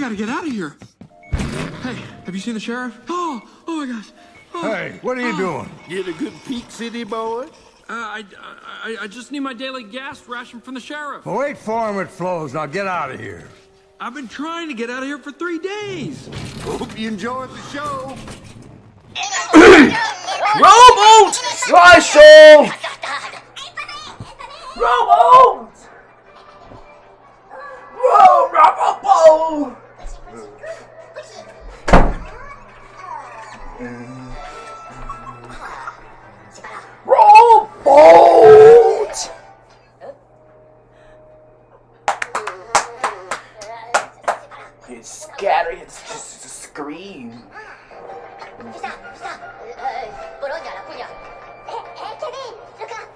gotta get out of here. Hey, have you seen the sheriff? Oh my gosh. Oh. Hey, what are you doing? Get a good peek, city boy? I just need my daily gas ration from the sheriff. Well, wait for him at Flo's. Now get out of here. I've been trying to get out of here for 3 days. Hope you enjoyed the show. Rowboat! Slideshow! Rowboat! Rowboat! Rowboat! It's scary, it's just a scream.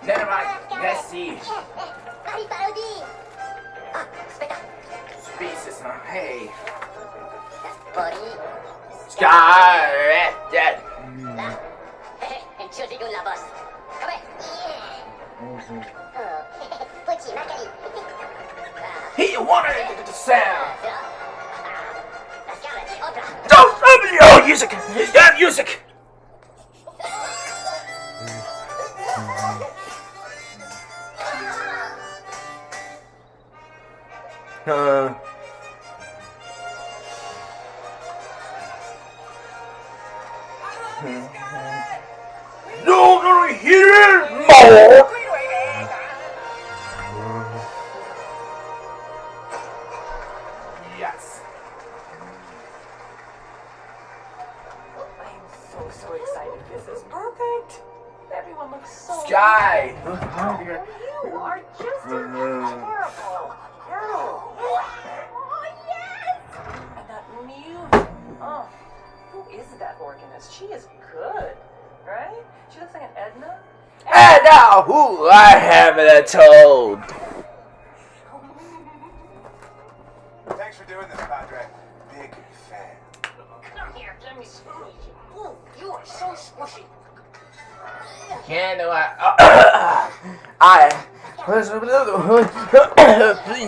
Never mind, let's see. Species, hey. Scarlet. He wanted the sound. Don't open your music. He's got music. No, hear it more. Yes. I'm so excited. This is perfect. Everyone looks so Sky. You are just terrible. Oh, yes! And that music. Oh, who is that organist? She is good, right? She looks like an Edna. And now who I haven't told. Thanks for doing this, Padre. Big fan. Come here, let me squeeze you. Ooh, you are so squishy. Can't do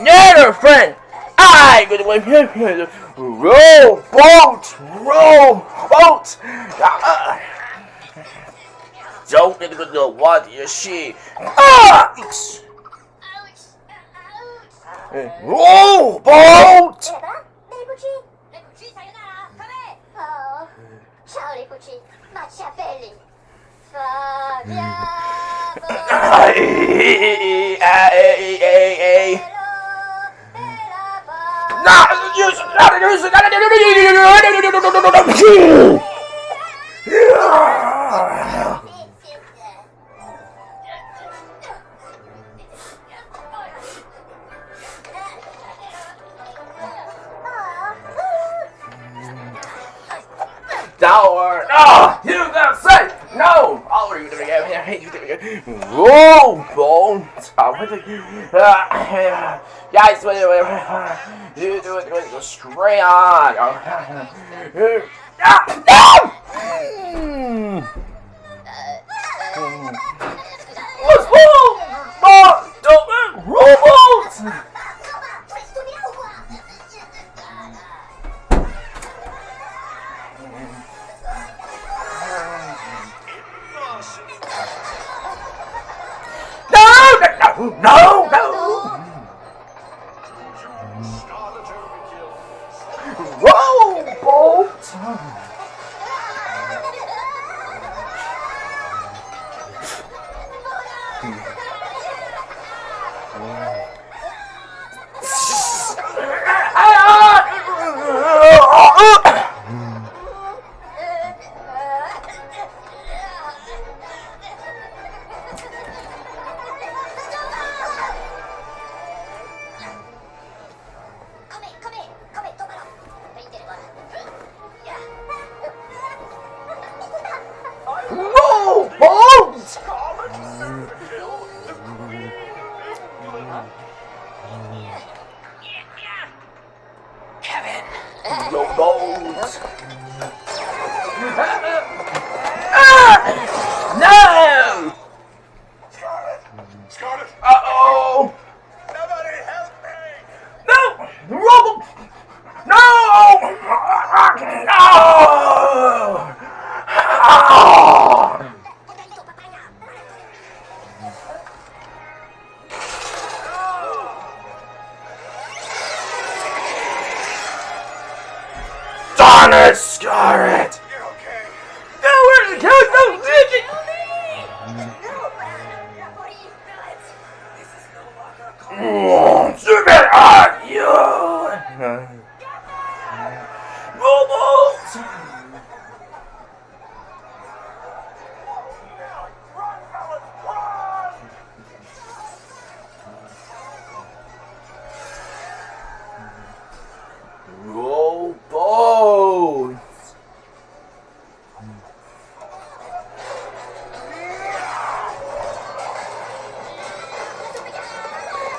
Never friend. I could row boat. Don't get to know what you see. Row boat. Dora, no! You gotta say no! Oh, you're gonna get me. Whoa, bones! Guys, wait. You do it straight on. What's wrong? Don't robots! No! Rowboat! Rowboat! No! Scarlet! Uh-oh! Somebody help me! No! Rowboat! No! gonna scar it. You're okay. No, we're the total midget. Zoom it on you. Robot. Robots!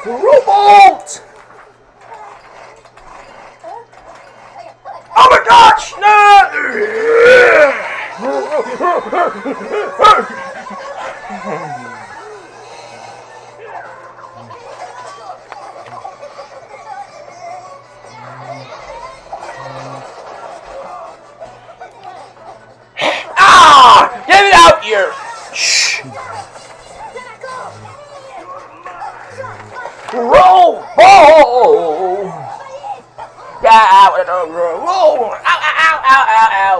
Robot! Oh my gosh! No! Ah! Get it out here! Shh! Roll! Oh! Get out of the room! Roll! Ow! Ow! Ow! Ow! Ow!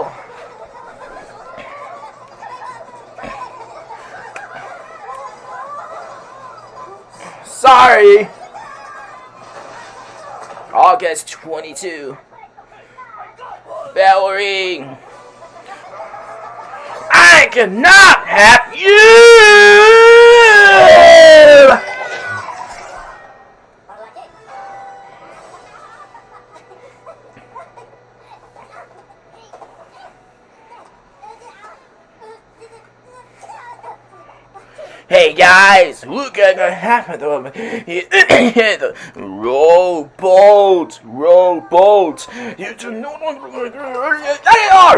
Sorry. August 22. Bell ring. I cannot have you! Hey guys, look at what happened to him. The robot. You do not want to. No!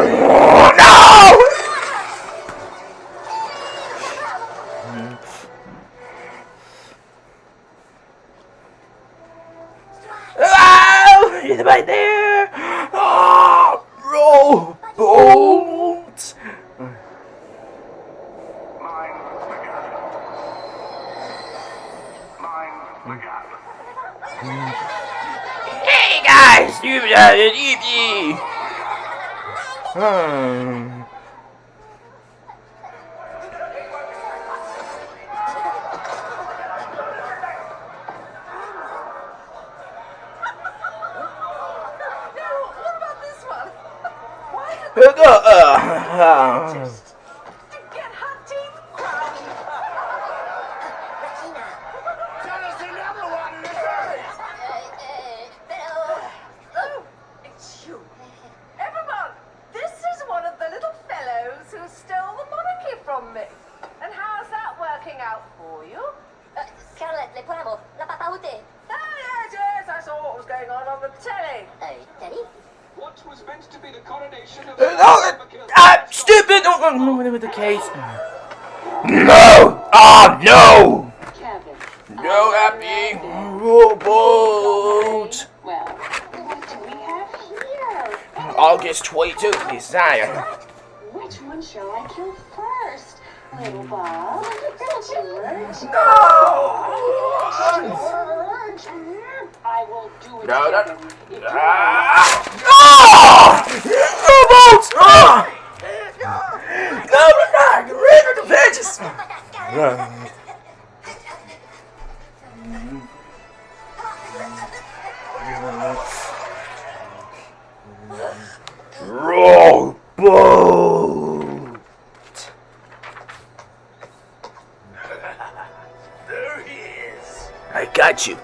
Oh, he's right there. Oh, robot. Hey guys, you got it easy. Get her teeth ground. Tell us another one in the face. Oh, it's you. Everyone, this is one of the little fellows who stole the monarchy from me. And how's that working out for you? Scarlett, le poivrons, la papa ôté. Yes, I saw what was going on the telly. Telly? What was meant to be the coronation of Stupid! Don't with the case. No! Ah, no! Kevin. No happy robot. Well, what do we have here? August 22, desire. Which one shall I kill first? Little Bob? George? No! George? I will do it. No, no, Kevin. If you robots! No, not get rid of the bitches! Robot! There he is. I got you.